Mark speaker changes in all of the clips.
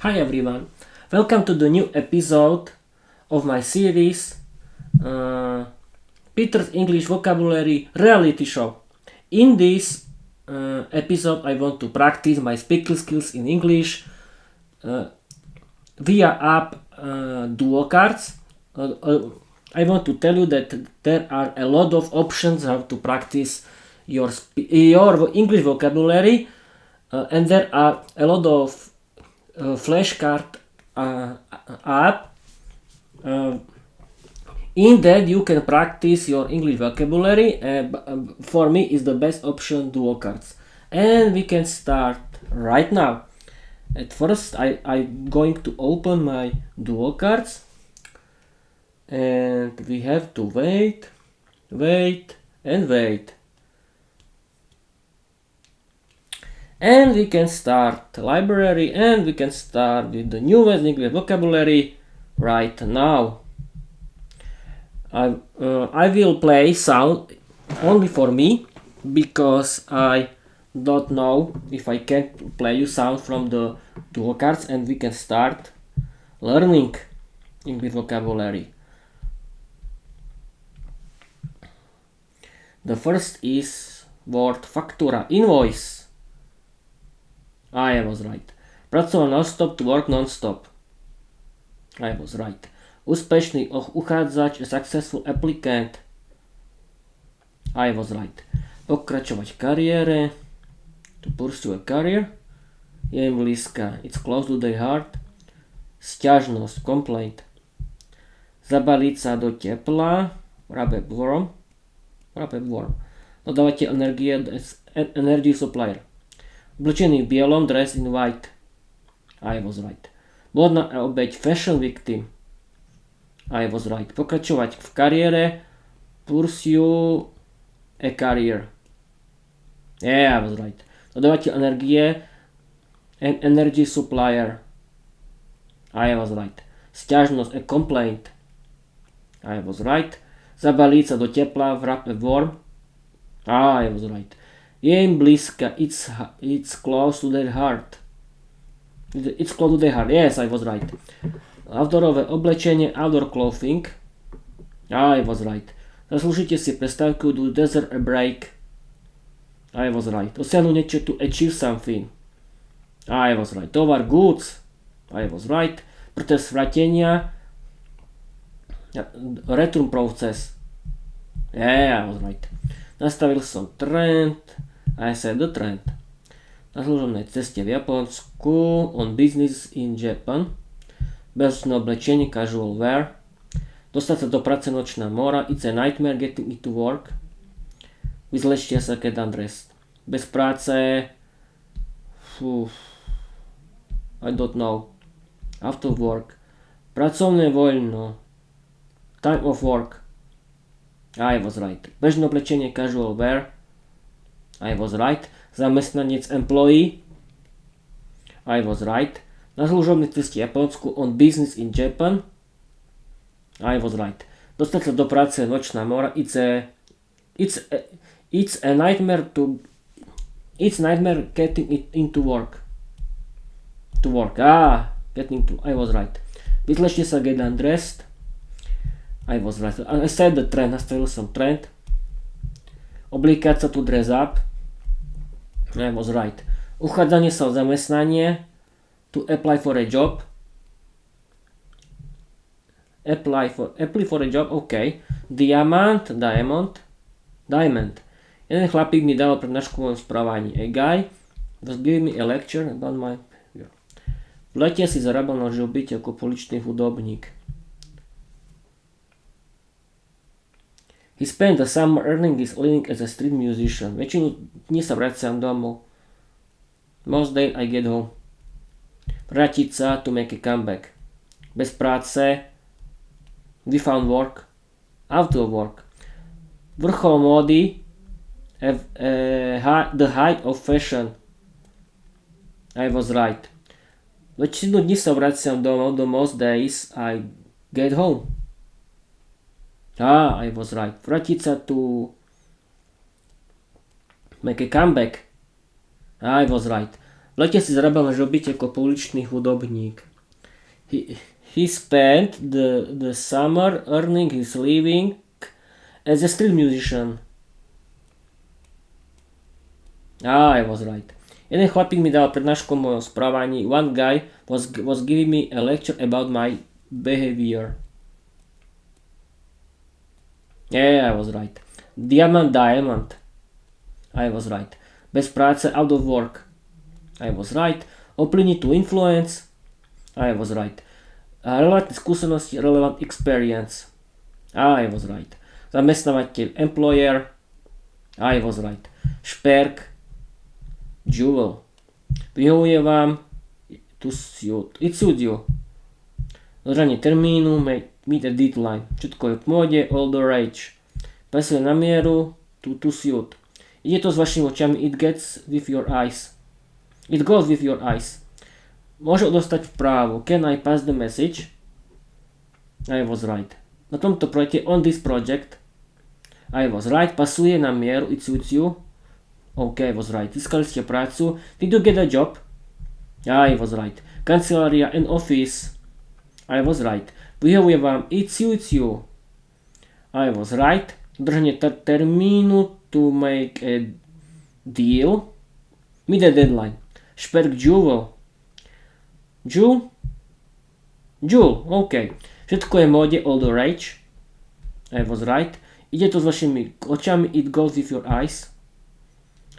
Speaker 1: Hi everyone, welcome to the new episode of my series Peter's English Vocabulary Reality Show. In this episode I want to practice my speaking skills in English via app Duo Cards. I want to tell you that there are a lot of options how to practice your English vocabulary and there are a lot of flashcard app. In that you can practice your English vocabulary. For me is the best option Duo Cards, and we can start right now. At first I'm going to open my Duo Cards, and we have to wait and wait. And we can start library, and we can start with the newest English vocabulary right now. I will play sound only for me because I don't know if I can play you sound from the Duo Cards, and we can start learning English vocabulary. The first is word faktura, invoice. I was right. Pracoval non-stop to work non-stop. I was right. Úspešný uchádzač, a successful applicant. I was right. Pokračovať v kariére, to pursue a career. Je im blízka, it's close to their heart. Sťažnosť, complaint. Zabaliť sa do tepla, wrap up warm. Dodávateľ energie, energy supplier. Oblečený v bielom, dress in white. I was right. Módna obeť, fashion victim. I was right. Pokračovať v kariére, pursue a career. Yeah, I was right. Dodávateľ energie, an energy supplier. I was right. Sťažnosť, a complaint. I was right. Zabaliť sa do tepla, wrap a warm. I was right. Je im blízka, it's close to their heart. It's close to their heart, yes, I was right. Outdoorové oblečenie, outdoor clothing. I was right. Zaslúžite si prestávku, do desert a break. I was right. Dosiahnuť niečo, to achieve something. I was right. Tovar, goods. I was right. Proces vratenia, return process. Yeah, I was right. Nastavil som trend. I said the trend. Na služobnej ceste v Japonsku, on business in Japan. Bežné oblečenie, casual wear. Dostať sa do práce, nočná mora. It's a nightmare getting into work. Vyzlečte sa, get undressed. Bez práce. I don't know. After work. Pracovné voľno. Time of work. I was right. Bežné oblečenie, casual wear. I was right. Zamestnanec, employee. I was right. Na služobnej ceste Japonsku, on business in Japan. I was right. Dostať sa do práce, nočná mora. It's a nightmare getting into work. To work. I was right. Vyzlečte sa, get undressed. I was right. I said the trend. Nastavil som trend. Oblíkať sa, to dress up. I was right. Uchádzanie sa o zamestnanie. To apply for a job. Apply for a job, OK. Diamond. Jeden chlapík mi dal prednášku o mojom správaní. A guy was giving me a lecture about my behavior. V lete si zarábal na živobytie ako poličný hudobník. He spent the summer earning his living as a street musician. Väčšinu dní sa vraciam domov. Most days I get home. Vrátiť sa, to make a comeback. Bez práce. We found work. Out of work. Vrchol módy. The height of fashion. I was right. Väčšinu dní sa vraciam domov. The most days I get home. I was right. Vrátiť sa, to make a comeback. I was right. V lete si zarábal na žobite ako pouličný hudobník. He spent the summer earning his living as a street musician. I was right. Jeden chlapík mi dal prednášku o mojom správaní. One guy was giving me a lecture about my behavior. Yeah, I was right. Diamond. I was right. Bez práce, out of work. I was right. Ovplyvniť to influence. I was right. Relevantné skúsenosti, relevant experience. I was right. Zamestnávateľ, employer. I was right. Šperk, jewel. Vyhovuje vám, to suit. It suits you. Dodržanie termínu, meet a deadline. Všetko je v móde, all the rage. Pasuje na mieru, to suit. Ide to s vašimi očami, it gets with your eyes. It goes with your eyes. Môže odostať vprávu. Can I pass the message? I was right. Na tomto projekte, on this project, I was right. Pasuje na mieru, it suits you. OK, I was right. Získali ste prácu. Did you get a job? I was right. Kancelária and office. I was right. Vyhovuje vám, it suits you. I was right. Dodržanie termínu, to make a deal. Meet a deadline. Šperk, jewel. Jewel, OK. Všetko je v móde, all the rage. I was right. Ide to s vašimi očami, it goes with your eyes.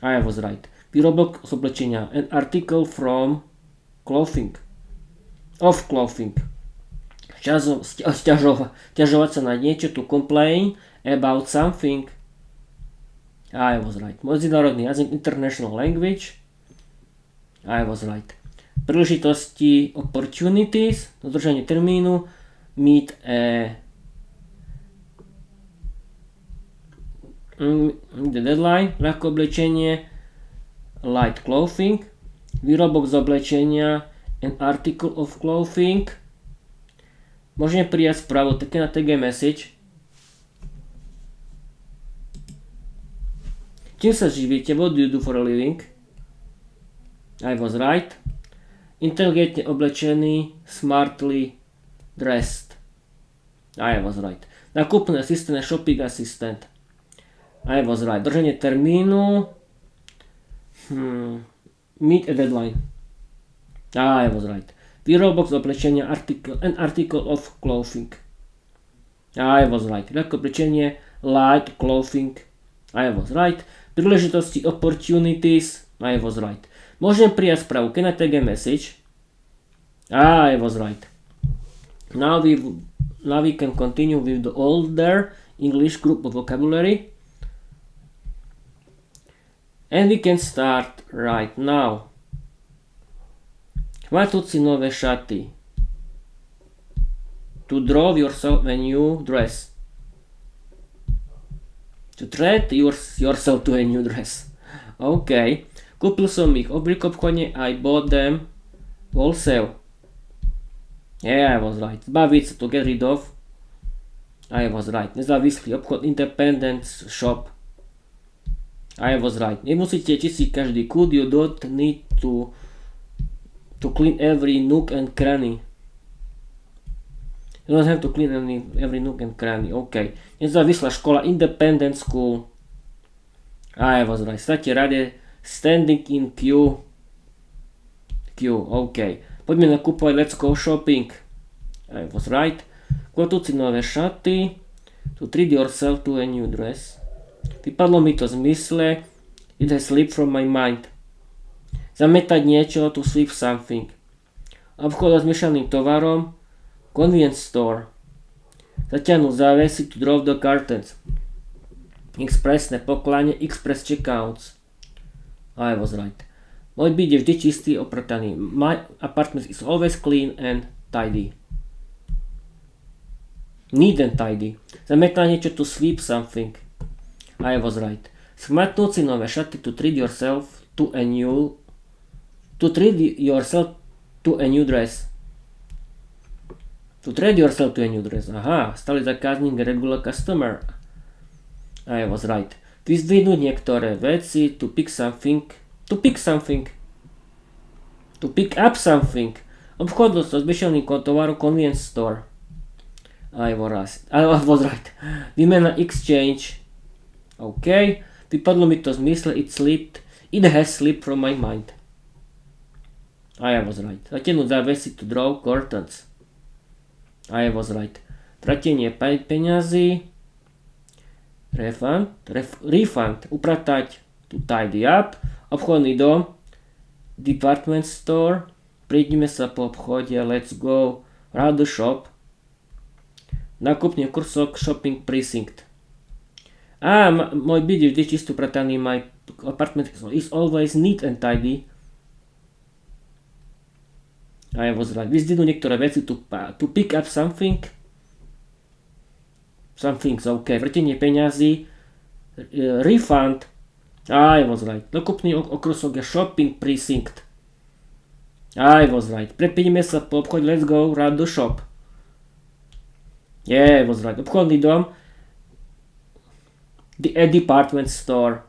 Speaker 1: I was right. Výrobok z oblečenia, an article from clothing. Of clothing. Sťažovať sa na niečo, to complain about something. I was right. Medzinárodný jazyk, international language. I was right. Príležitosti, opportunities, dodržanie termínu, meet the deadline, ľahké oblečenie, light clothing, výrobok z oblečenia, an article of clothing. Môžeme prijať správu, také na take a message. Čím sa živíte? What do you do for a living? I was right. Inteligentne oblečený, smartly dressed. I was right. Nákupný asistent, shopping assistant. I was right. Držanie termínu. Meet a deadline. I was right. Výrobok z oblečenia, an article of clothing. I was right. Ľahké oblečenie, light clothing. I was right. Príležitosti, opportunities. I was right. Môžem prijať správu. Can I take a message? I was right. Now we can continue with the older English group of vocabulary. And we can start right now. Chmatúci nové šaty. To draw yourself a new dress. To treat yourself to a new dress. OK. Kúpil som ich v obchodne, I bought them wholesale. Yeah, I was right. Zbaviť sa, to get rid of. I was right. Nezávislý obchod, independent shop. I was right. Nemusíte čistiť každý kút, you don't need to clean every nook and cranny. You don't have to clean every nook and cranny. OK. Nezávislá škola, independent school. I was right. Státe rade, standing in queue. OK. Poďme nakupovať, let's go shopping. I was right. Kotúci nové šaty. To treat yourself to a new dress. Vypadlo mi to z mysle. It has slipped from my mind. Zametať niečo, to sweep something. Obchod s miešaným tovarom. Convenience store. Zaťahnuť závesy, to drop the curtains. Expressné poklanie, express checkouts. I was right. Môj byt je vždy čistý, oprataný. My apartment is always clean and tidy. Neat and tidy. Zametať niečo, to sweep something. I was right. Schmatnúť si nové šaty, to treat yourself to a new dress. To trade yourself to a new dress. Aha, stály zákazník, regular customer. I was right. Vyzdvihnúť niektoré veci, to pick something. To pick up something. Obchod so zbešelný tovaru, convenience store. I was right. Výmena exchange. OK. Vypadlo mi to z mysle, it has slipped from my mind. I was right. Zatiahnuť závesy, to draw curtains. I was right. Tratenie peňazí. Refund. Upratať, to tidy up. Obchodný dom. Department store. Príďme sa po obchode, let's go. Round the shop. Nákupný kursok, shopping precinct. Môj byt je vždy čisto uprataný, my apartment is always neat and tidy. I was right. Vyzdvihnú niektoré veci, to pick up something. Something's OK. Vrtenie peňazí. Refund. I was right. Nákupný okrusok je shopping precinct. I was right. Prepnime sa po obchode, let's go round the shop. Yeah, I was right. Obchodný dom. A department store.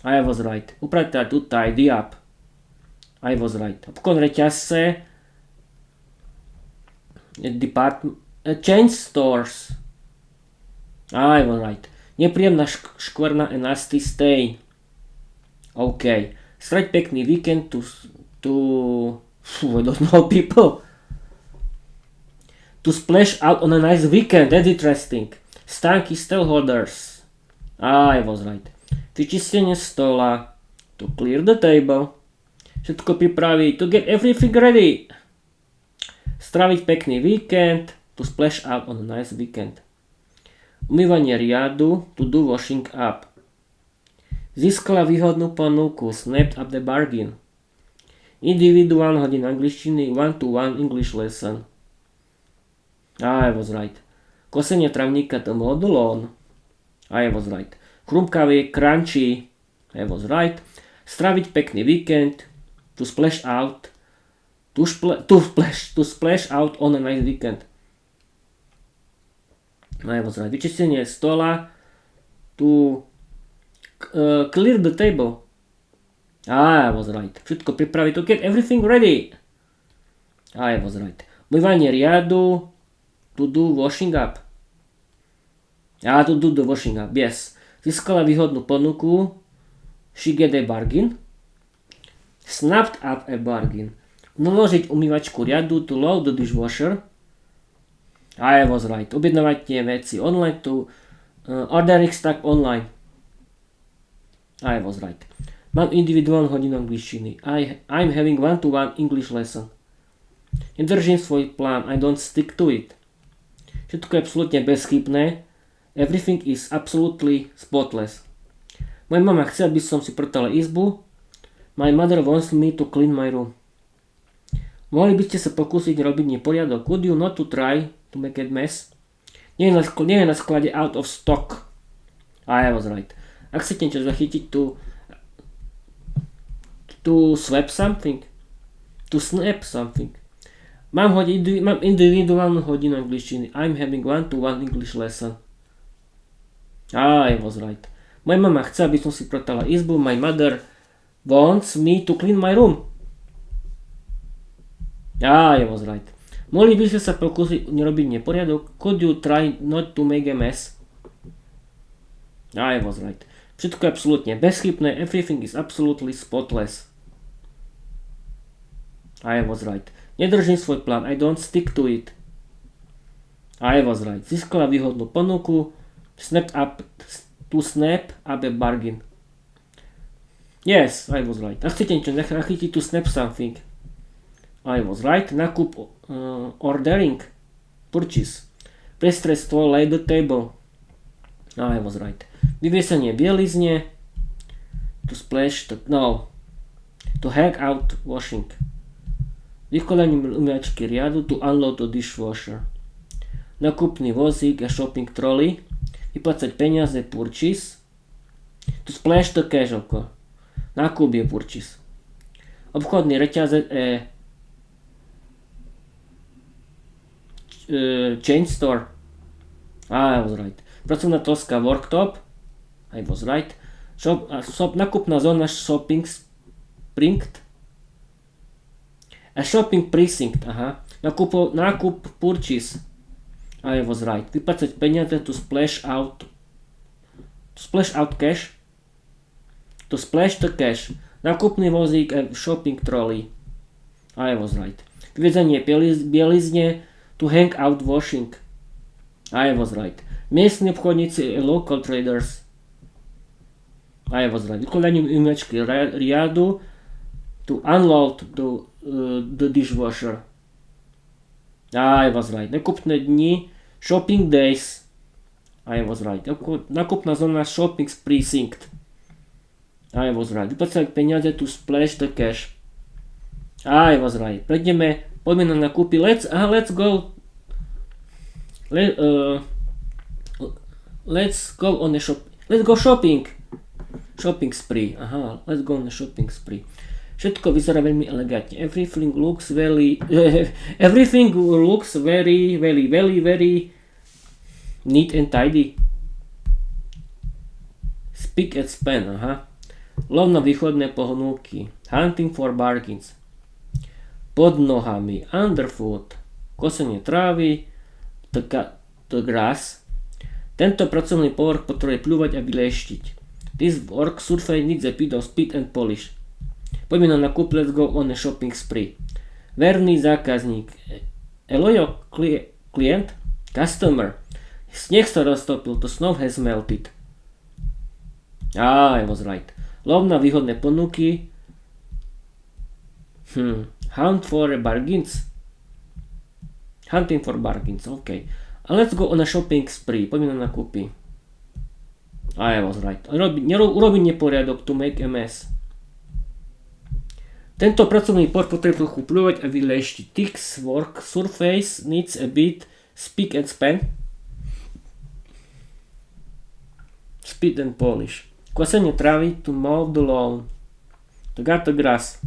Speaker 1: I was right. Upratať, to tidy up. I was right. Obchodné reťazce. Chain stores. I was right. Nepríjemná škvrna, a nasty stain. OK. Strať pekný víkend I don't know people. To splash out on a nice weekend. That's interesting. Stanky stakeholders. I was right. Vyčistenie stola. To clear the table. Všetko pripraviť. To get everything ready. Stráviť pekný víkend. To splash out on a nice weekend. Umývanie riadu. To do washing up. Získala výhodnú ponuku. Snapped up the bargain. Individuálna hodina angličtiny. 1-to-1 English lesson. I was right. Kosenie travníka, to mow the lawn. I was right. Chrumkavý, crunchy. I was right. Stráviť pekný víkend. To splash out. To splash out on a nice weekend. I was right. Vyčistenie stola. To clear the table. I was right. Všetko pripraviť. To get everything ready. I was right. Umývanie riadu. To do washing up. To do the washing up, yes. Získala výhodnú ponuku. She get a bargain. Snapped up a bargain. Naložiť umývačku riadu. To load the dishwasher. I was right. Objednávať tie veci online. To ordering stuff online. I was right. Mám individuálnu hodinu angličtiny. I'm having 1-to-1 English lesson. Nedržím svoj plán. I don't stick to it. Všetko je absolútne bezchybné. Everything is absolutely spotless. Moja mama chce, aby som si prtala izbu. My mother wants me to clean my room. Mohli by ste sa pokúsiť robiť neporiadok. Could you not to try to make a mess? Nie je na sklade out of stock. I was right. Ak chcete niečo zachytiť, to swap something. To snap something. Mám individuálnu hodinu angličtiny. I'm having 1-to-1 English lesson. I was right. Moja mama chce, aby som si protala izbu. My mother wants me to clean my room. I was right. Mohli by ste sa pokúsiť nerobiť neporiadok? Could you try not to make a mess? I was right. Všetko je absolútne bezchybné. Everything is absolutely spotless. I was right. Nedržím svoj plán. I don't stick to it. I was right. Získala výhodnú ponuku. Snap up a bargain. Yes, I was right. Ak chcete niečo zachytiť, to snap something. I was right. Nákup, ordering, purchase. Prestrieť stôl, lay the table. I was right. Vyviesenie bielizne. To splash, to hang out washing. Vykonanie umývačky riadu. To unload the dishwasher. Nákupný vozík a shopping trolley. Vyplácať peniaze, purchase. To splash the cash, nákup je purchase. Obchodný reťazec chain store. I was right. Pracovná toska worktop. I was right. Nákupná zóna shopping sprint. A shopping precinct, aha. Nákup purchase. I was right. Vyplácať peniaze to splash out cash. To splash the cash. Nákupný vozík a shopping trolley. I was right. Vyvezenie bielizne to hang out washing. I was right. Miestni obchodníci a local traders. I was right. Vykladanie umývačky riadu to unload the dishwasher. I was right. Nakupné dni shopping days. I was right. Nakupná zóna shopping precinct. I was right. Vyplácať peniaze to splash the cash. I was right. Poďme na nakupy. Let's go. Let's go on a Let's go shopping. Shopping spree. Aha, let's go on a shopping spree. Všetko vyzerá veľmi elegantne. Everything looks very neat and tidy. Speak and span, aha. Lov na východné pohnúky. Hunting for bargains. Pod nohami. Underfoot. Kosenie trávy. The grass. Tento pracovný povrch potrebuje pľúvať a vyleštiť. This work surface needs a bit of speed and polish. Poďme na nakup, let's go on a shopping spree. Verný zákazník. A loyal client. Customer. Sneh sa roztopil, the snow has melted. I was right. Lov na výhodné ponuky. Hunt for bargains. Hunting for bargains, OK. A let's go on a shopping spree. Poďme na nakupy. I was right. Urobiť neporiadok, to make a mess. Tento pracovný por potrebuje trochu pľúvať a vyleštiť. This work surface needs a bit speak and span. Speed and polish. Kosenie trávy to mow the lawn. To cut the grass.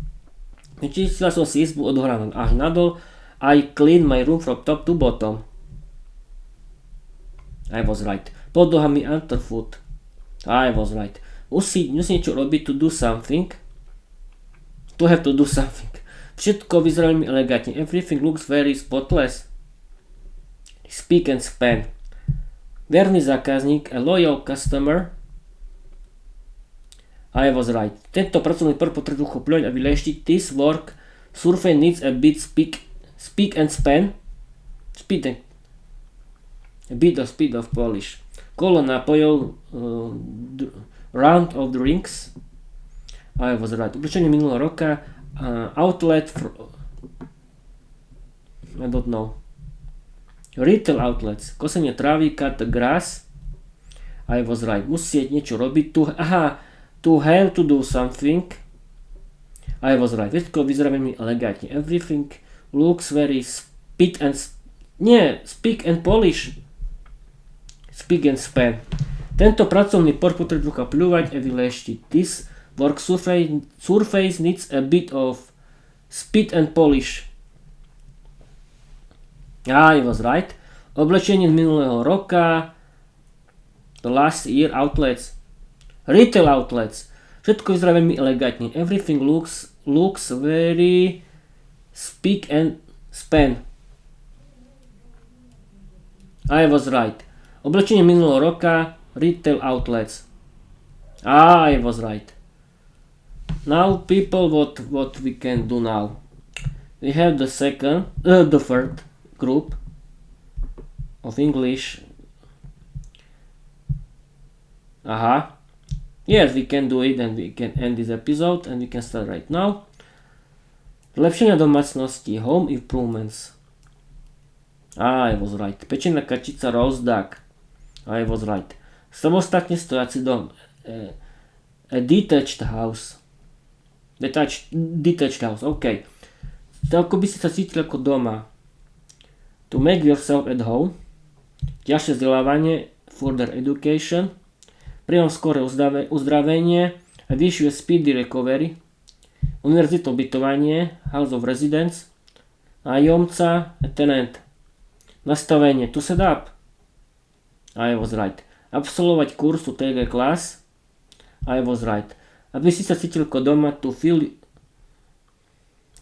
Speaker 1: Vyčistila som si izbu od hora až nadol. I clean my room from top to bottom. I was right. Pod nohami underfoot. I was right. Musí niečo robiť, to do something. To have to do something. Všetko vyzerá veľmi elegantne. Everything looks very spotless. Speak and span. Verný zákazník, a loyal customer. I was right. Tento pracovný por potrebuje chopľovať a vyleštiť. This work surface needs a bit speak and span. A bit of speed of polish. Kolo nápojov, round of drinks. I was right. Upličenie minulého roka. Outlet I don't know. Retail outlets. Kosenie trávy, cut the grass. I was right. Musieť niečo robiť. To have to do something. I was right. Všetko vyzerá veľmi elegantne. Everything looks very speak and polish. Speak and span. Tento pracovný por potrebuje pľúvať a vyleštiť. This work surface needs a bit of speed and polish. I was right. Oblečenie z minulého roka. The last year outlets. Retail outlets. Všetko vyzerá veľmi elegantne. Everything looks very speak and span. I was right. Oblečenie minulého roka. Retail outlets. I was right. Now people, what we can do now? We have the third group of English. Yes, we can do it and we can end this episode and we can start right now. Zlepšenia domácnosti, home improvements. I was right. Pečená kačica, roast duck. I was right. Samostatne stojaci dom. A detached house. Detached house, OK. Ako by si sa cítil ako doma. To make yourself at home. Ďalšie vzdelávanie, further education. Priam skore uzdravenie. A vyššie speedy recovery. Univerzitné ubytovanie, house of residence. Nájomca, a tenant. Nastavenie, to set up. I was right. Absolvovať kurz, to take a class. I was right. Aby si sa cítil ako doma, to feel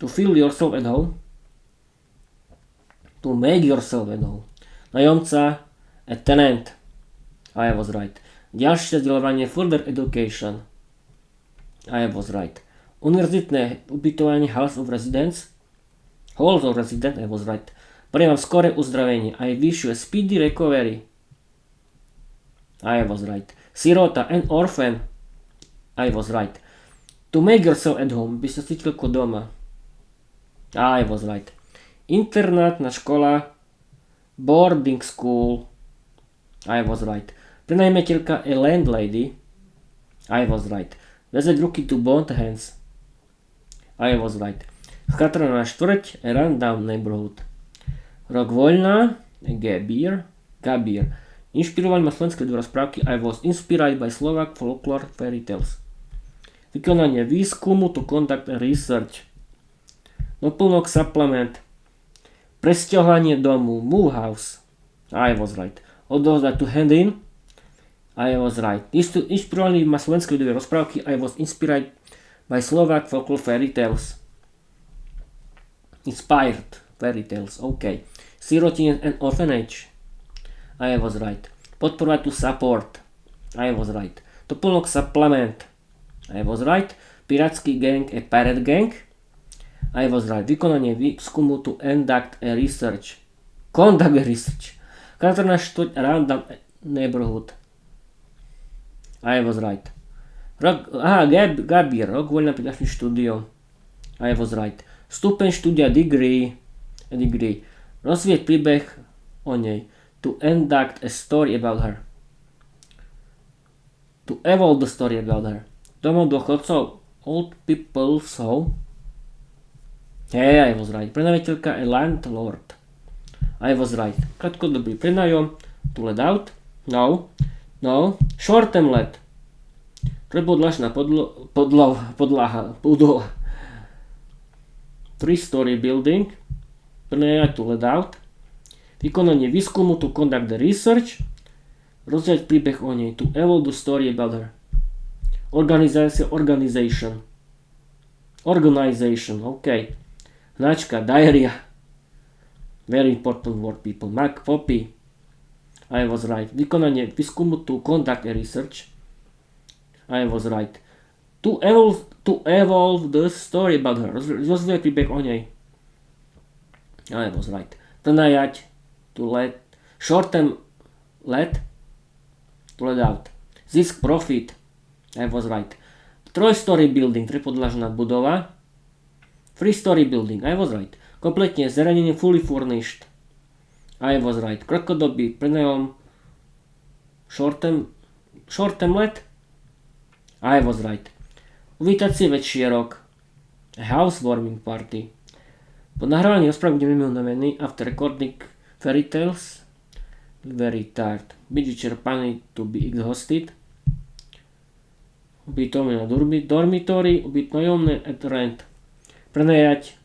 Speaker 1: To feel yourself at home. To make yourself at home. Nájomca, a tenant. I was right. Ďalšie vzdelávanie, further education. I was right. Univerzitné ubytovanie, house of residence. Halls of residence, I was right. Prajem vám skore uzdravenie. I wish you a speedy recovery. I was right. Sirota, an orphan. I was right. To make yourself at home, by sa cítil ako doma. I was right. Internátna škola, boarding school. I was right. Prenajmiteľka, a landlady. I was right. Vezať ruky to bond hands. I was right. Chatraná štvrť, a rundown neighborhood. Rok voľná, a Gabir. Inšpirovali ma slovenské rozprávky. I was inspired by Slovak folklore fairy tales. Vykonanie výskumu, to conduct a research. Doplnok, supplement. Presťahovanie domu, move house. I was right. Odovzdať, to hand in. I was right. Inšpirovali ma slovenské rozprávky. I was inspired by Slovak folklore fairy tales. Inspired fairy tales. OK. Sirotinec and orphanage. I was right. Podporovať, to support. I was right. Doplnok, supplement. I was right. Pirátsky gang, a pirate gang. I was right. Vykonanie výskumu, to conduct a research. Conduct a research. Chatrná štvrť, random neighborhood. I was right. Gabir, rok voľná príležitosť štúdio. I was right. Stupeň štúdia, degree. Rozvieť príbeh o nej. To conduct a story about her. To evolve the story about her. Domov dôchodcov, old people's home. Hey, I was right. Prenajmiteľka, a landlord. I was right. Krátkodobý prenájom, to let out. No. Short term let. Trojpodlažná podlaha. 3-story building. Prenajať, to let out. Vykonanie výskumu, to conduct the research. Rozdiať príbeh o nej, to evolve the story about her. Organization. OK. Značka, diarrhea. Very important word, people. Mark Poppy. I was right. Vykonanie výskumu, to conduct a research. I was right. To evolve the story about her. Rozvíjať príbeh o nej. I was right. Prenajať, to let. Short term let. To let out. Zisk, profit. I was right. 3-story building, trojpodlažná budova. 3-story building, I was right. Kompletne zariadenie, fully furnished. I was right. Krátkodobý prenajom, short term let. I was right. Uvítací večierok, a housewarming party. Po nahrávaní rozprávky budeme unavený, after recording fairy tales, very tired. Byť vyčerpaný, to be exhausted. Ubytovne na dormitory, ubytnojomné, at rent. Prenajať,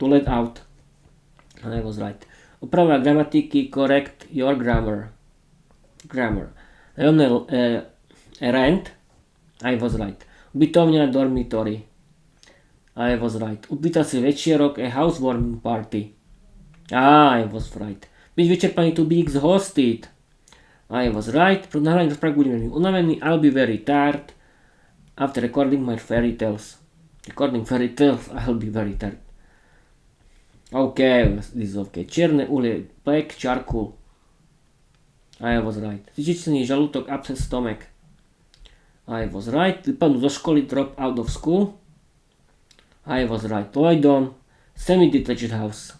Speaker 1: to let out. I was right. Oprava gramatiky, correct your grammar. Nájomné, rent. I was right. Ubytovne na dormitory. I was right. Ubytací večierok, a housewarming party. I was right. Byť vyčerpaný, to be exhausted. I was right. Pro nahrávanie rozprávky budem unavený. I'll be very tired. After recording my fairy tales. I'll be very tired. OK, this is OK. Čierne ulie, black charcoal. I was right. Cvičný žalúdok, absent stomach. I was right. Vypadnú zo školy, drop out of school. I was right. Lie down. Semi-detached house.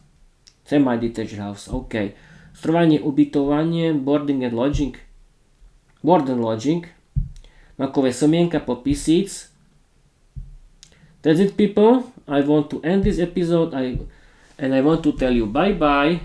Speaker 1: OK. Strovanie, ubytovanie, boarding and lodging. Board and lodging. Makové somienka, poppy seeds. That's it, people. I want to end this episode and I want to tell you bye bye.